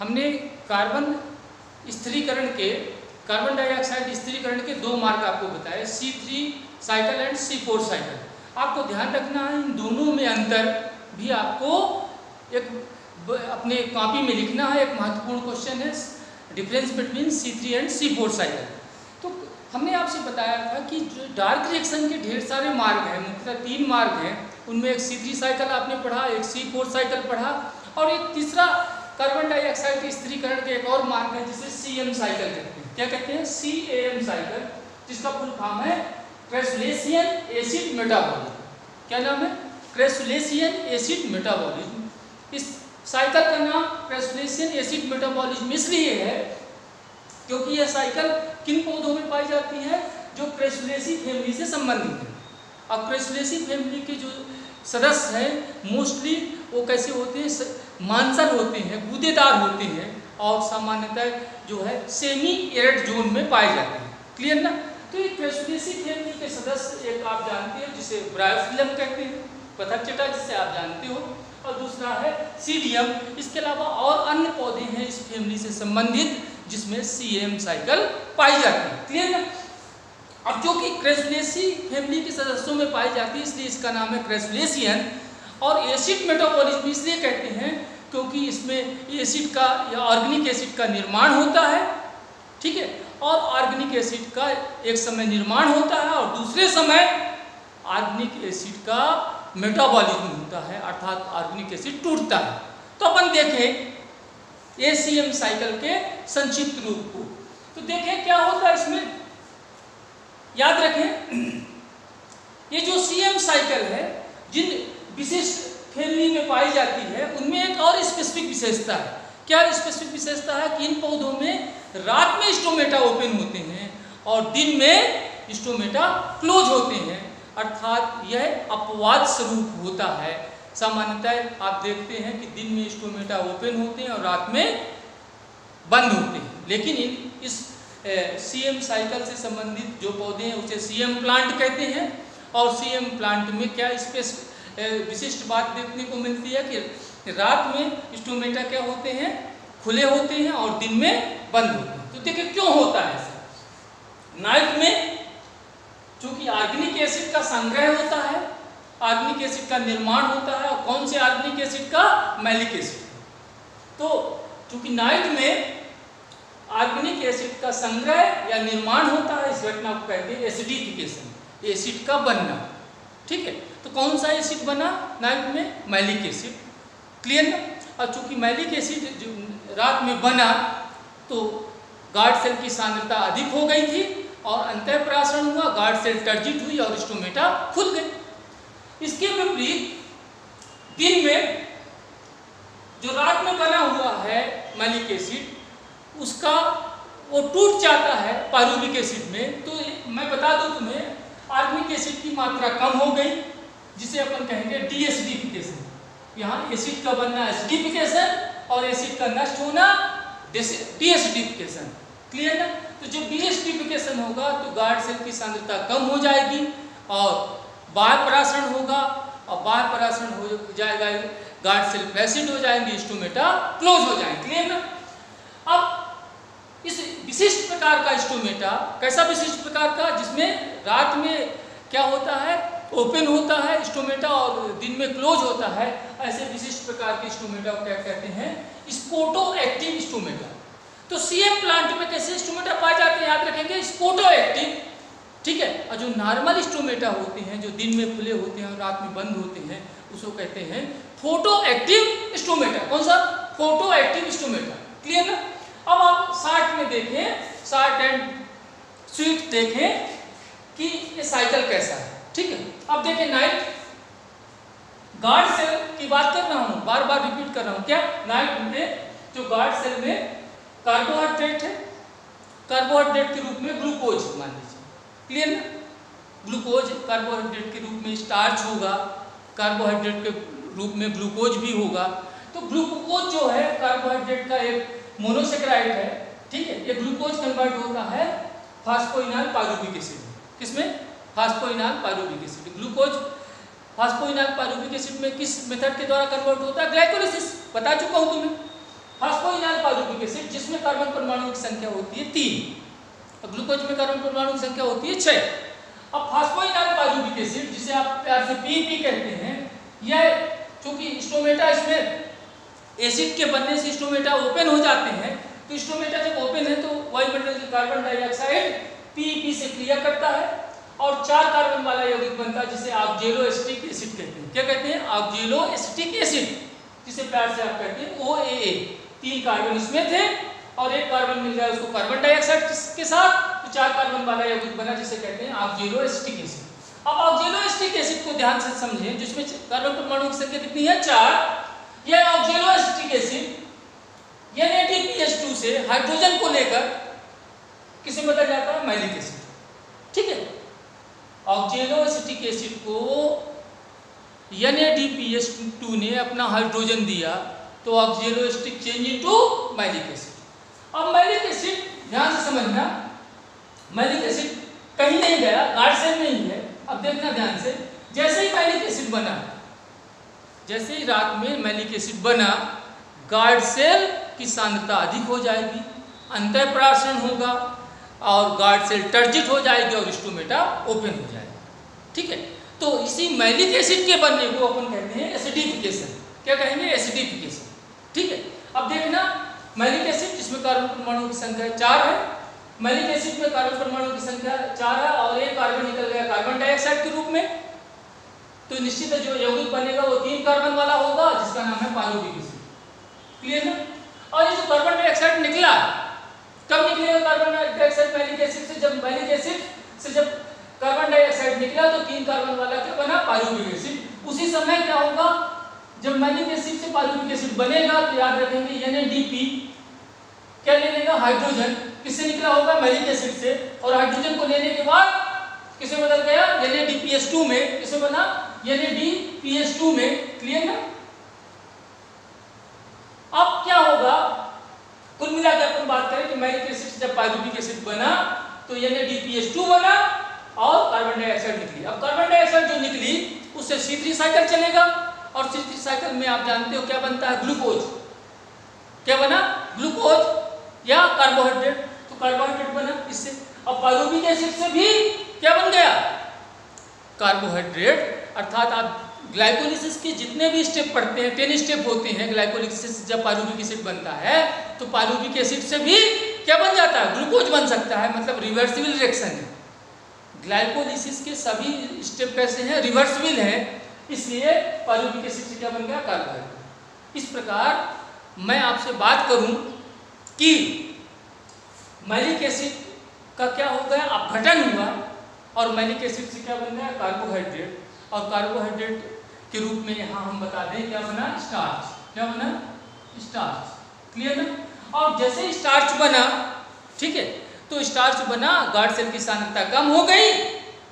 हमने carbon dioxide स्थिरीकरण के 2 मार्ग आपको बताए, C3 cycle and C4 cycle. आपको ध्यान रखना है इन दोनों में अंतर भी आपको एक अपने कॉपी में लिखना है। एक महत्वपूर्ण क्वेश्चन है difference between C3 and C4 cycle. तो हमने आपसे बताया था कि जो डार्क रिएक्शन के ढेर सारे मार्ग हैं, मुख्यतः 3 मार्ग हैं। उनमें एक C3 साइकिल आपने पढ़ा, एक C4 साइकिल पढ़ा और एक तीसरा कार्बन डाइऑक्साइड स्थिरीकरण का एक और मार्ग है जिसे CM साइकिल कहते हैं। क्या कहते हैं? CAM साइकिल, जिसका फुल फॉर्म है क्रेसुलेशियन एसिड मेटाबॉलिज्म। क्या नाम है? Crassulacean acid metabolism. इस साइकिल का नाम क्रेसुलेशियन एसिड मेटाबॉलिज्म इसलिए है क्योंकि यह साइकिल किन पौधों में पाई जाती है? जो क्रेसुलेसी फैमिली से संबंधित है। अब क्रेसुलेसी फैमिली के जो सदस्य हैं मोस्टली वो कैसे होते हैं? मांसर होते हैं, गूदेदार होते हैं और सामान्यतः जो है सेमी एरिड जोन में पाए जाते हैं। क्लियर ना? तो ये क्रेसुलेसी फैमिली के सदस्य एक आप जानते हैं जिसे ब्रायोफिलम कहते हैं, पतंग चटा जिसे आप जानते हो, और दूसरा है सीडियम। इसके अलावा और अन्य पौधे हैं इस फैमिली से संबंधित जिसमें CM साइकिल पाई जाती है। क्लियर ना? अब जो कि क्रेसुलेसी फैमिली के सदस्यों में पाई जाती है इसलिए इसका नाम है क्रेसुलेशियन। और एसिड मेटाबॉलिज्म इसलिए कहते हैं क्योंकि इसमें एसिड का या ऑर्गेनिक एसिड का निर्माण होता है। ठीक है? और ऑर्गेनिक एसिड का एक समय निर्माण होता है और दूसरे समय ऑर्गेनिक एसिड का मेटाबॉलिज्म होता है, अर्थात ऑर्गेनिक एसिड टूटता है। तो अपन देखें ACM साइकिल के संक्षिप्त रूप को। तो देखें क्या होता है इसमें, याद रखें ये जो CM साइकिल है जिन विशिष्ट फैमिली में पाई जाती है उनमें एक और स्पेसिफिक विशेषता है। क्या स्पेसिफिक विशेषता है? कि इन पौधों में रात में स्टोमेटा ओपन होते हैं और दिन में स्टोमेटा क्लोज होते हैं, अर्थात यह अपवाद स्वरूप होता है। सामान्यतः आप देखते हैं कि दिन में स्टोमेटा ओपन होते हैं और रात में बंद होते हैं। लेकिन इस CM साइकिल से संबंधित जो पौधे हैं उसे CM प्लांट कहते हैं। और CM प्लांट में क्या विशिष्ट बात देखने को मिलती है कि रात में स्टोमेटा क्या होते हैं? खुले होते हैं और दिन में बंद होते हैं। तो देखिए क्यों होता है ऐसा। नाइट में चूंकि ऑर्गेनिक एसिड का संग्रह होता है, ऑर्गेनिक एसिड का निर्माण होता है, और कौन से ऑर्गेनिक एसिड का? Malic acid. तो चूंकि नाइट में ऑर्गेनिक एसिड का संग्रह या निर्माण होता है, इस घटना को कहते हैं एसिडिफिकेशन, एसिड का बनना। ठीक है? तो कौन सा एसिड बना नाइट में? Malic acid. क्लियर ना? और चूंकि मैलिक एसिड रात में बना तो गार्ड सेल की सांद्रता अधिक हो गई थी और अंतःपरासरण हुआ, गार्ड सेल टर्जिट हुई और स्टोमेटा खुल गए। इसके विपरीत दिन में जो रात में बना हुआ है मैलिक एसिड उसका वो टूट जाता है पायरुविक एसिड में। तो मैं बता दूं तुम्हें ऑर्गेनिक एसिड की मात्रा कम हो गई जिसे अपन कहेंगे डीएसिडिफिकेशन। यहाँ एसिड का बनना एसिडिफिकेशन और एसिड का नष्ट होना डीएसिडिफिकेशन। क्लियर ना? तो जब डीएसिडिफिकेशन होगा तो गार्ड सेल की सांद्रता कम हो जाएगी और बाह्य परासरण होगा, और बाह्य परासरण हो जाएगा, गार्ड सेल फ्लैसिड हो जाएंगे, स्टोमेटा क्लोज हो जाएंगे। क्लियर ना? अब इस विशिष्ट प्रकार का स्टोमेटा, कैसा विशिष्ट प्रकार का? जिसमें रात में क्या होता है? ओपन होता है स्टोमेटा और दिन में क्लोज होता है। ऐसे विशिष्ट प्रकार के स्टोमेटा को क्या कहते हैं? स्पोटो एक्टिव स्टोमेटा। तो CM प्लांट में कैसे स्टोमेटा पाए जाते हैं? याद रखेंगे स्पोटो एक्टिव। ठीक है? और जो नॉर्मल स्टोमेटा होते हैं जो दिन में खुले होते हैं और रात में बंद होते हैं उसको कहते हैं फोटो एक्टिव स्टोमेटा। कौन सा? Photo active stomata. क्लियर ना? अब आप शार्ट में देखें, शार्ट एंड स्वीट देखें कि ये साइकिल कैसा है। ठीक है? अब देखें नाइट गार्ड सेल की बात कर रहा हूं, बार बार रिपीट कर रहा हूं। क्या? नाइट में जो गार्ड सेल में कार्बोहाइड्रेट है, कार्बोहाइड्रेट के रूप में ग्लूकोज मान लीजिए। क्लियर ना? ग्लूकोज कार्बोहाइड्रेट के रूप में स्टार्च होगा, कार्बोहाइड्रेट के रूप में ग्लूकोज भी होगा। तो ग्लूकोज जो है कार्बोहाइड्रेट का एक मोनोसेकेराइड है। ठीक है? ये ग्लूकोज कन्वर्ट होता है फास्फोइनॉल पायरुविक एसिड में। किसमें? Phosphoenol pyruvic acid. Glucose phosphoenol pyruvic acid में किस मेथड के द्वारा कन्वर्ट होता है? ग्लाइकोलिसिस। बता चुका हूं तुम्हें। फास्फोइनॉल पायरुविक एसिड जिसमें कार्बन परमाणुओं की संख्या होती है 3 और ग्लूकोज में कार्बन परमाणुओं की संख्या होती है 6। अब फास्फोइनॉल पायरुविक एसिड जिसे आप प्यार से पीपी कहते हैं, यह चूंकि स्टोमेटा इसमें एसिड के बनने से स्टोमेटा ओपन हो जाते हैं, तो स्टोमेटा जब ओपन है तो वायुमंडल की कार्बन डाइऑक्साइड पीपी से क्रिया करता है और 4 कार्बन वाला यौगिक बनता है जिसे ऑक्जेलोएसिटिक एसिड कहते हैं। क्या कहते हैं? ऑक्जेलोएसिटिक एसिड, जिसे प्यार से आप कहते हैं OAA। 3 कार्बन इसमें थे और 1 कार्बन मिल गया उसको कार्बन डाइऑक्साइड के साथ, तो 4 कार्बन वाला यौगिक बना जिसे कहते हैं ऑक्जेलोएसिटिक एसिड। अब ऑक्जेलोएसिटिक एसिड को ध्यान से समझें, जिसमें कार्बन परमाणु की संख्या कितनी है? 4। यह ऑक्जेलोएसिटिक एसिड NADPH2 से हाइड्रोजन को लेकर किसे बदल जाता है? Malic acid. ठीक है, ऑक्जेलोएसिटिक एसिड को NADPH2 ने अपना हाइड्रोजन दिया तो oxaloacetic change into malic acid. अब मैलिक एसिड ध्यान से समझना, मैलिक एसिड कहीं नहीं गया, गार्ड सेल में ही है। अब देखना ध्यान से, जैसे ही मैलिक एसिड बना, जैसे ही रात में मैलिक एसिड बना, गार्ड सेल की सांद्रता अधिक हो जाएगी, अंतःपरासरण होगा और गार्ड सेल टर्जिट हो जाएगी और स्टोमेटा ओपन हो जाएगा। ठीक है, तो इसी मैलिक एसिड के बनने को अपन कहते हैं एसिडिफिकेशन। क्या कहेंगे? एसिडिफिकेशन। ठीक है, अब देखना, मैलिक एसिड जिसमें कार्बन परमाणुओं की संख्या 4 है, मैलिक एसिड में कार्बन परमाणुओं की संख्या 4 है और 1 कार्बन निकल गया कार्बन डाइऑक्साइड के रूप में, तो निश्चित है जो यौगिक बनेगा वो 3 कार्बन वाला होगा जिसका नाम है पायरुविक एसिड। क्लियर ना? और ये जो कार्बन डाइऑक्साइड निकला, कब निकलेगा कार्बन डाइऑक्साइड मैलिक एसिड से? जब मैलिक एसिड से जब कार्बन डाइऑक्साइड निकला तो 3 कार्बन वाला क्या बना? Pyruvic acid. उसी समय क्या होगा, जब मैलिक एसिड से पायरुविक एसिड बनेगा तो याद रखेंगे NADP क्या ले लेगा? हाइड्रोजन। किससे निकला होगा? मैलिक एसिड से। और हाइड्रोजन को लेने के बाद किसे बदल गया? NADPH2 में। किसे बना? NADPH2 में। क्लियर ना? अब क्या होगा, कुल मिलाकर अपन बात करें कि मैलिक एसिड से जब पायरुविक एसिड बना तो NADPH2 बना और कार्बन डाइऑक्साइड निकली। अब कार्बन डाइऑक्साइड जो निकली उससे C3 साइकिल चलेगा और C3 साइकिल में आप जानते हो क्या बनता है? ग्लूकोज। क्या बना? ग्लूकोज या कार्बोहाइड्रेट। तो कार्बोहाइड्रेट बना इससे। अब पायरुविक एसिड से भी क्या बन गया? कार्बोहाइड्रेट। अर्थात आप ग्लाइकोलिसिस के जितने भी स्टेप पढ़ते हैं, 10 स्टेप होते हैं ग्लाइकोलिसिस जब पायरुविक एसिड बनता है, तो पायरुविक एसिड से भी क्या बन जाता है? ग्लूकोज बन सकता है। मतलब रिवर्सिबल रिएक्शन है। ग्लाइकोलिसिस के सभी स्टेप कैसे हैं? रिवर्सिबल हैं। इसलिए पायरुविक एसिड से क्या बन गया? कार्बोहाइड्रेट। इस प्रकार मैं आपसे बात करूं कि मैलिक एसिड का क्या हो गया? अपघटन हुआ और मैलिक एसिड से क्या बन गया? कार्बोहाइड्रेट। और कार्बोहाइड्रेट के रूप में यहाँ हम बता दें क्या बना? स्टार्च। क्या बना? स्टार्च। क्लियर ना? और जैसे ही स्टार्च बना, ठीक है, तो स्टार्च बना, गार्ड सेल की सांद्रता कम हो गई।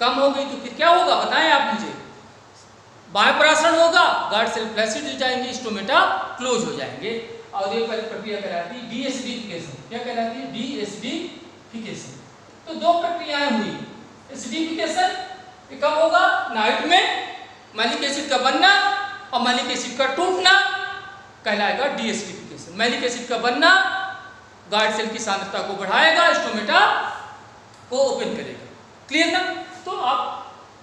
कम हो गई तो फिर क्या होगा बताएं आप मुझे? बाह्यपरासरण होगा, गार्ड सेल फ्लैसिड हो जाएंगे, स्टोमेटा क्लोज हो जाएंगे और ये प्रक्रिया कहलाती है डीएसिडिफिकेशन। क्या कहलाती है? डीएसिडिफिकेशन। तो 2 प्रक्रियाएं हुई। एसिडिफिकेशन कब होगा? नाइट में मैलिक एसिड का बनना और मैलिक एसिड का टूटना कहलाएगा डीएसिडिफिकेशन। मैलिक एसिड का बनना गार्ड सेल की सांद्रता को बढ़ाएगा, स्टोमेटा को ओपन करेगा। क्लियर ना? तो आप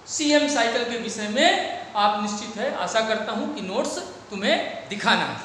CM साइकिल के विषय में आप निश्चित है, आशा करता हूं कि नोट्स तुम्हें दिखाना है।